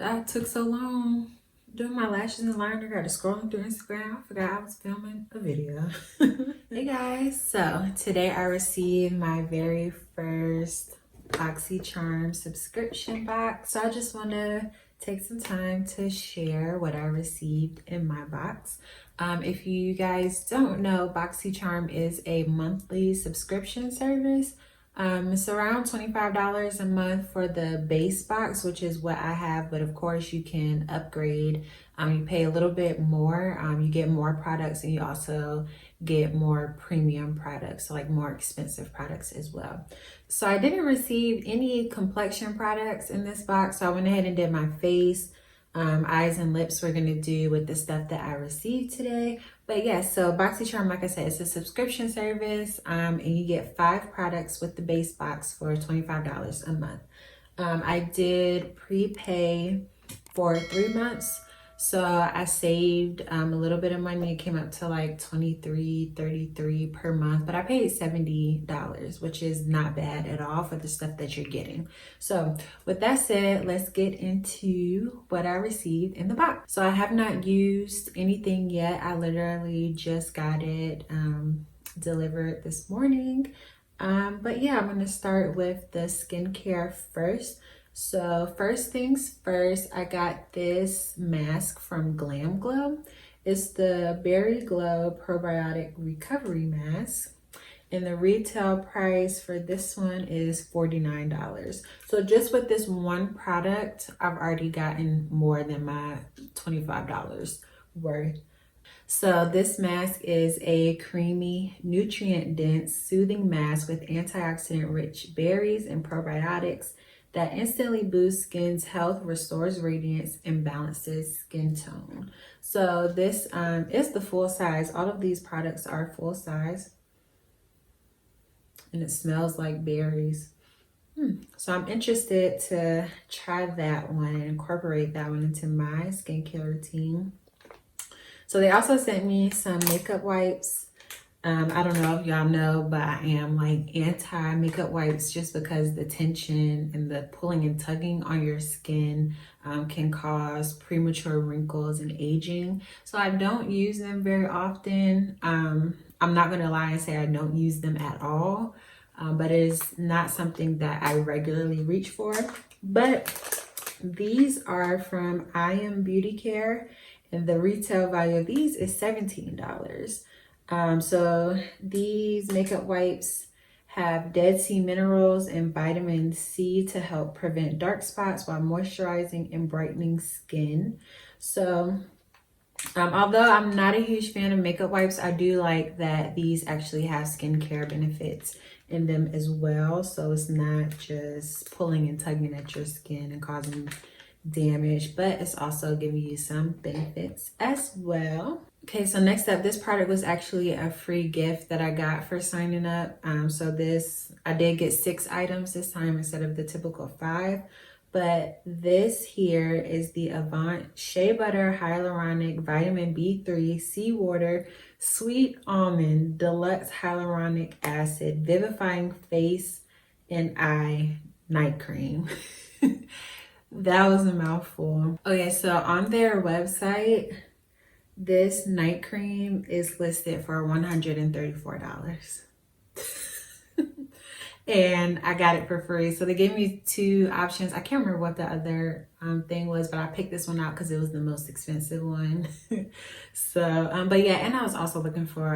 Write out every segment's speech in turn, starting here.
I took so long doing my lashes and liner. Got to scrolling through Instagram. I forgot I was filming a video. Hey guys, so today I received my very first BoxyCharm subscription box. So I just want to take some time to share what I received in my box. If you guys don't know, BoxyCharm is a monthly subscription service. It's around $25 a month for the base box, which is what I have, but of course you can upgrade. You pay a little bit more, you get more products, and you also get more premium products, so like more expensive products as well. So I didn't receive any complexion products in this box, so I went ahead and did my face. Eyes and lips we're gonna do with the stuff that I received today. But yes, so BoxyCharm, like I said, it's a subscription service, and you get 5 products with the base box for $25 a month. I did prepay for 3 months, so I saved a little bit of money. It came up to like $23.33 per month, but I paid $70, which is not bad at all for the stuff that you're getting. So with that said, let's get into what I received in the box. So I have not used anything yet. I literally just got it delivered this morning. But yeah, I'm gonna start with the skincare first. So first things first, I got this mask from Glam Glow. It's the Berry Glow Probiotic Recovery Mask. And the retail price for this one is $49. So just with this one product, I've already gotten more than my $25 worth. So this mask is a creamy, nutrient-dense, soothing mask with antioxidant-rich berries and probiotics that instantly boosts skin's health, restores radiance, and balances skin tone. So this is the full size. All of these products are full size. And it smells like berries. So I'm interested to try that one and incorporate that one into my skincare routine. So they also sent me some makeup wipes. I don't know if y'all know, but I am like anti-makeup wipes just because the tension and the pulling and tugging on your skin can cause premature wrinkles and aging. So I don't use them very often. I'm not gonna lie and say I don't use them at all, but it is not something that I regularly reach for. But these are from I Am Beauty Care, and the retail value of these is $17. So these makeup wipes have Dead Sea minerals and vitamin C to help prevent dark spots while moisturizing and brightening skin. So although I'm not a huge fan of makeup wipes, I do like that these actually have skincare benefits in them as well. So it's not just pulling and tugging at your skin and causing damage, but it's also giving you some benefits as well. Okay, so next up, this product was actually a free gift that I got for signing up. So this, I did get 6 items this time instead of the typical 5. But this here is the Avant Shea Butter Hyaluronic Vitamin B3 Seawater Sweet Almond Deluxe Hyaluronic Acid Vivifying Face and Eye Night Cream. That was a mouthful. Okay, so on their website, this night cream is listed for $134. And I got it for free. So they gave me 2 options. I can't remember what the other thing was, but I picked this one out because it was the most expensive one. So, but yeah, and I was also looking for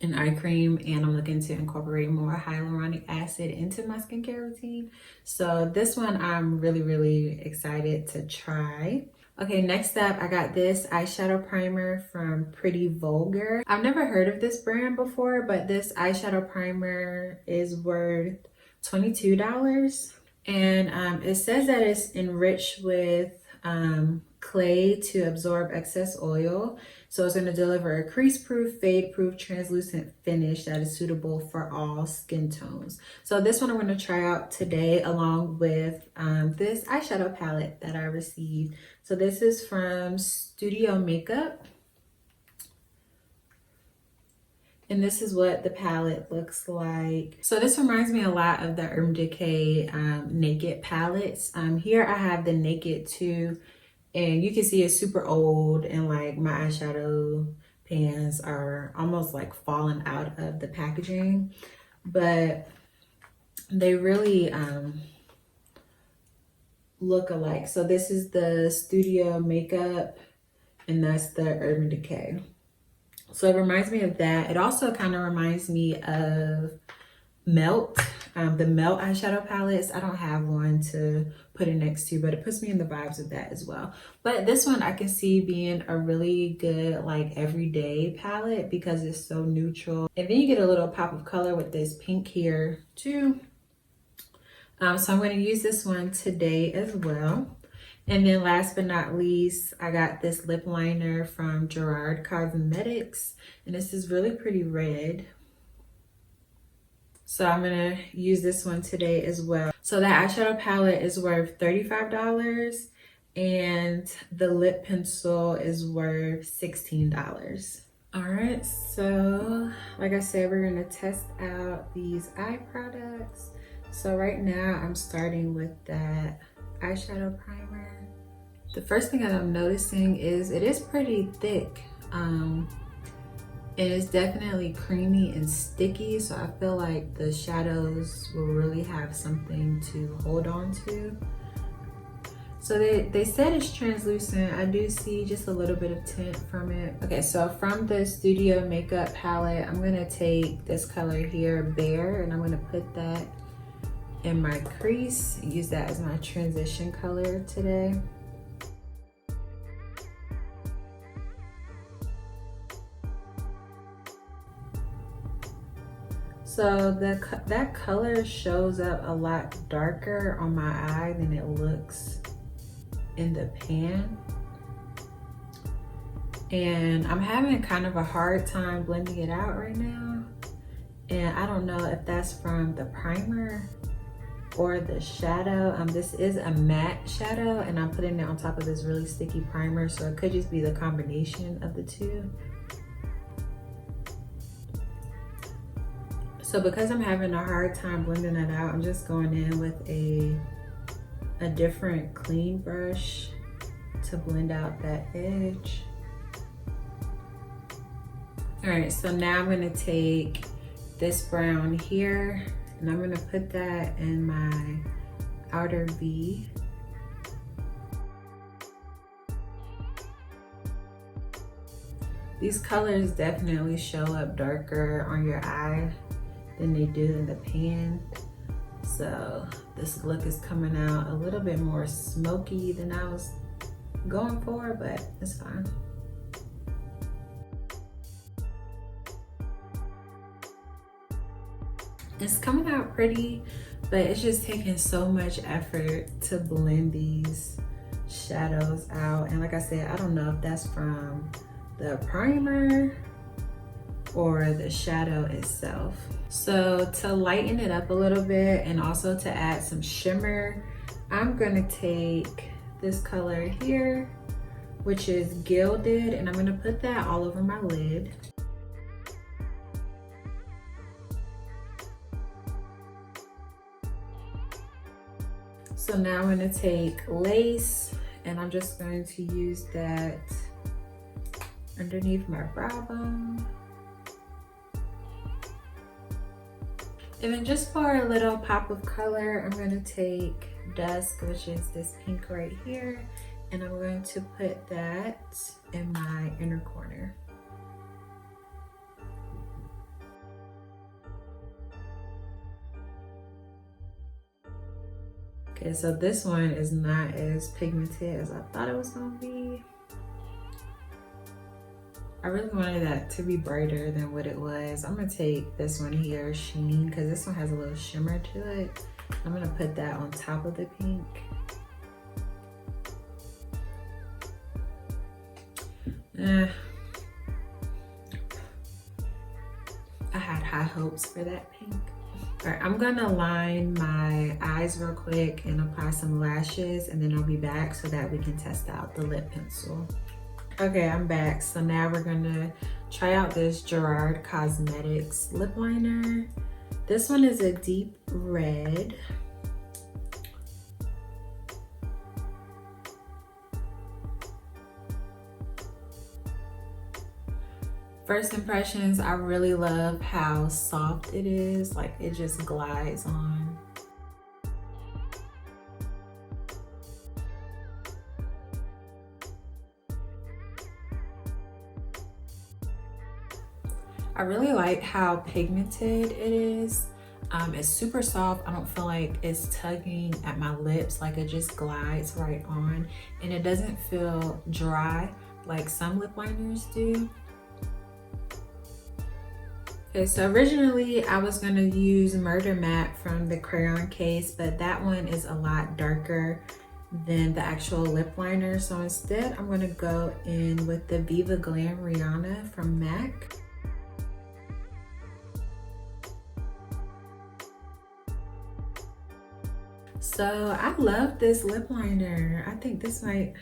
an eye cream, and I'm looking to incorporate more hyaluronic acid into my skincare routine. So this one I'm really excited to try. Okay, next up, I got this eyeshadow primer from Pretty Vulgar. I've never heard of this brand before, but this eyeshadow primer is worth $22. And it says that it's enriched with clay to absorb excess oil. So it's going to deliver a crease-proof, fade-proof, translucent finish that is suitable for all skin tones. So this one I'm going to try out today along with this eyeshadow palette that I received. So this is from Studio Makeup. And this is what the palette looks like. So this reminds me a lot of the Urban Decay Naked palettes. Here I have the Naked 2, and you can see it's super old, and like my eyeshadow pans are almost like falling out of the packaging, but they really look alike. So this is the Studio Makeup, and that's the Urban Decay. So it reminds me of that. It also kind of reminds me of Melt, the Melt eyeshadow palettes. I don't have one to put it next to, but it puts me in the vibes of that as well. But this one I can see being a really good like everyday palette because it's so neutral. And then you get a little pop of color with this pink here too. So I'm going to use this one today as well. And then last but not least, I got this lip liner from Gerard Cosmetics, and this is really pretty red. So I'm gonna use this one today as well. So that eyeshadow palette is worth $35, and the lip pencil is worth $16. All right, so like I said, we're gonna test out these eye products. So right now I'm starting with that eyeshadow primer. The first thing that I'm noticing is it is pretty thick. And it's definitely creamy and sticky, so I feel like the shadows will really have something to hold on to. So they said it's translucent. I do see just a little bit of tint from it. Okay, so from the Studio Makeup palette, I'm gonna take this color here, Bare, and I'm gonna put that in my crease, use that as my transition color today. So that color shows up a lot darker on my eye than it looks in the pan. And I'm having kind of a hard time blending it out right now. And I don't know if that's from the primer or the shadow. This is a matte shadow, and I'm putting it on top of this really sticky primer, so it could just be the combination of the two. So because I'm having a hard time blending that out, I'm just going in with a different clean brush to blend out that edge. All right, so now I'm gonna take this brown here, and I'm gonna put that in my outer V. These colors definitely show up darker on your eye than they do in the pan. So this look is coming out a little bit more smoky than I was going for, but it's fine. It's coming out pretty, but it's just taking so much effort to blend these shadows out. And like I said, I don't know if that's from the primer or the shadow itself. So to lighten it up a little bit and also to add some shimmer, I'm gonna take this color here, which is Gilded, and I'm gonna put that all over my lid. So now I'm gonna take Lace, and I'm just going to use that underneath my brow bone. And then just for a little pop of color, I'm gonna take Dusk, which is this pink right here, and I'm going to put that in my inner corner. Okay, so this one is not as pigmented as I thought it was gonna be. I really wanted that to be brighter than what it was. I'm gonna take this one here, Sheen, because this one has a little shimmer to it. I'm gonna put that on top of the pink. I had high hopes for that pink. All right, I'm gonna line my eyes real quick and apply some lashes, and then I'll be back so that we can test out the lip pencil. Okay, I'm back. So now we're gonna try out this Gerard Cosmetics lip liner. This one is a deep red. First impressions, I really love how soft it is. Like, it just glides on. I really like how pigmented it is. It's super soft. I don't feel like it's tugging at my lips. Like, it just glides right on, and it doesn't feel dry like some lip liners do. Okay, so originally I was gonna use Murder Matte from the crayon case, but that one is a lot darker than the actual lip liner. So instead, I'm gonna go in with the Viva Glam Rihanna from MAC. So I love this lip liner. I think this might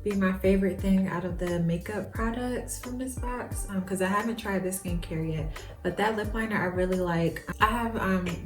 be my favorite thing out of the makeup products from this box, because I haven't tried the skincare yet, but that lip liner I really like. I have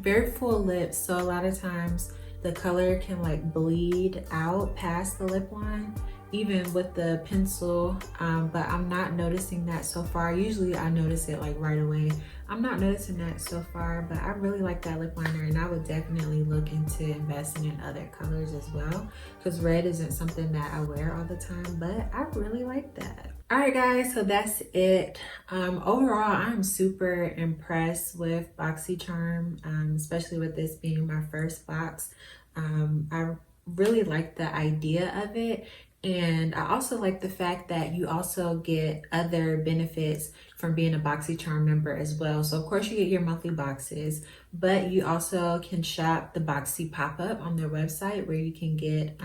very full lips, so a lot of times the color can like bleed out past the lip line, even with the pencil, but I'm not noticing that so far. Usually I notice it like right away. I'm not noticing that so far, but I really like that lip liner, and I would definitely look into investing in other colors as well, because red isn't something that I wear all the time, but I really like that. All right, guys, so that's it. Overall, I'm super impressed with BoxyCharm, especially with this being my first box. I really like the idea of it. And I also like the fact that you also get other benefits from being a BoxyCharm member as well. So of course you get your monthly boxes, but you also can shop the Boxy pop-up on their website, where you can get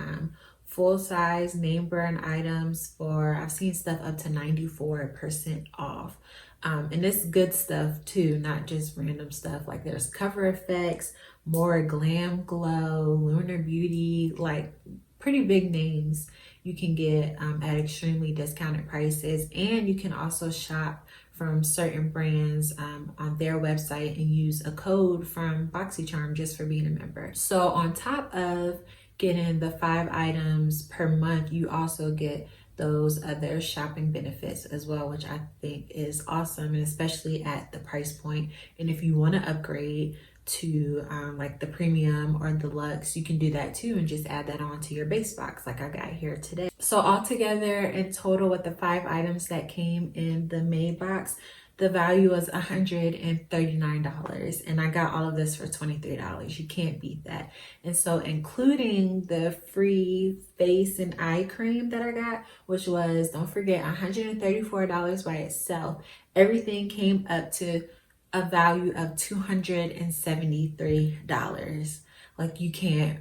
full-size name brand items for, I've seen stuff up to 94% off. And it's good stuff too, not just random stuff. Like, there's Cover Effects, more Glam Glow, Lunar Beauty, like pretty big names you can get at extremely discounted prices. And you can also shop from certain brands on their website and use a code from BoxyCharm just for being a member. So on top of getting the 5 items per month, you also get those other shopping benefits as well, which I think is awesome, and especially at the price point. And if you want to upgrade to like the premium or deluxe, you can do that too, and just add that on to your base box like I got here today. So altogether, in total, with the 5 items that came in the May box, the value was $139, and I got all of this for $23. You can't beat that. And so including the free face and eye cream that I got, which was, don't forget, $134 by itself, everything came up to a value of $273. Like, you can't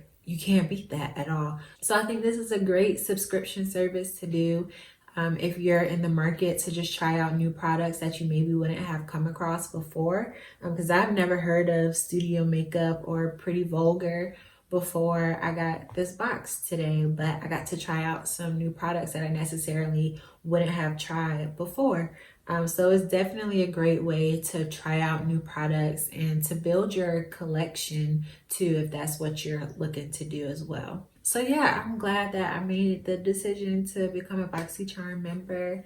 beat that at all. So I think this is a great subscription service to do if you're in the market to just try out new products that you maybe wouldn't have come across before, because I've never heard of Studio Makeup or Pretty Vulgar before I got this box today, but I got to try out some new products that I necessarily wouldn't have tried before. So it's definitely a great way to try out new products and to build your collection too, if that's what you're looking to do as well. So yeah, I'm glad that I made the decision to become a BoxyCharm member,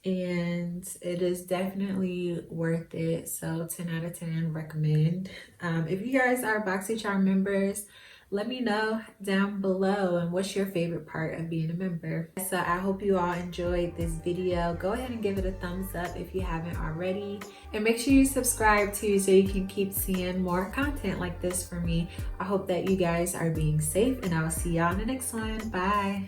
and it is definitely worth it. So 10 out of 10 recommend. If you guys are BoxyCharm members, let me know down below, and what's your favorite part of being a member. So I hope you all enjoyed this video. Go ahead and give it a thumbs up if you haven't already, and make sure you subscribe too, so you can keep seeing more content like this from me. I hope that you guys are being safe, and I will see y'all in the next one. Bye.